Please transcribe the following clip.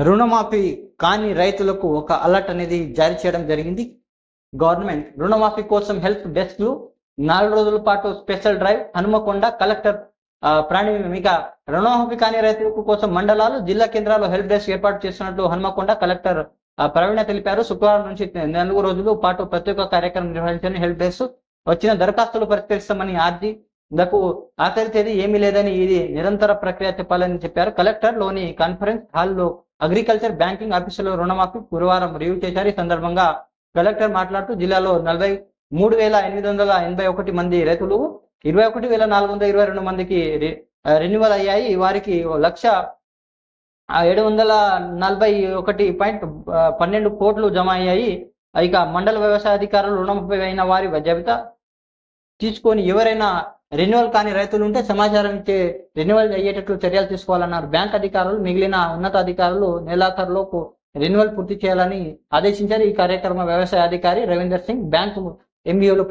రుణమాఫీ కాని రైతులకు ఒక అలర్ట్ అనేది జారీ చేయడం జరిగింది. గవర్నమెంట్ రుణమాఫీ కోసం హెల్ప్ డెస్క్లు 4 రోజుల పాటు స్పెషల్ డ్రైవ్ హనుమకొండ కలెక్టర్ ప్రాణిమిక రుణమాఫీ కాని రైతులకు కోసం మండలాలు జిల్లా కేంద్రాల్లో హెల్ప్ డెస్క్ ఏర్పాటు చేస్తున్నట్లు హనుమకొండ కలెక్టర్ ప్రవీణ తెలిపారు. శుక్రవారం నుంచి 4 రోజుల పాటు ప్రత్యేక కార్యక్రమం నిర్వహించని హెల్ప్ డెస్క్ వచ్చిన దరఖాస్తులు పరిష్కరిస్తామని ఆర్జీలకు ఆఖరి తేదీ ఏమీ లేదని ఇది నిరంతర ప్రక్రియ చెప్పాలని చెప్పారు. కలెక్టర్ లోని కాన్ఫరెన్స్ హాల్లో అగ్రికల్చర్ బ్యాంకింగ్ ఆఫీసులో రుణమాఫీ గురువారం రివ్యూ చేశారు. ఈ సందర్భంగా కలెక్టర్ మాట్లాడుతూ జిల్లాలో 43,881 మంది రైతులు 21,422 మందికి రెన్యువల్ అయ్యాయి. వారికి 1,741.12 కోట్లు జమ అయ్యాయి. ఇక మండల వ్యవసాయ అధికారులు రుణమాఫీ అయిన వారి జాబితా తీసుకొని ఎవరైనా రెన్యువల్ కాని రైతులు ఉంటే సమాచారం ఇచ్చే రెన్యువల్ అయ్యేటట్లు చర్యలు తీసుకోవాలన్నారు. బ్యాంక్ అధికారులు మిగిలిన ఉన్నతాధికారులు నెలాఖరులోపు రెన్యువల్ పూర్తి చేయాలని ఆదేశించారు. ఈ కార్యక్రమ వ్యవసాయ అధికారి రవీందర్ సింగ్, బ్యాంకు ఎంబీఓలు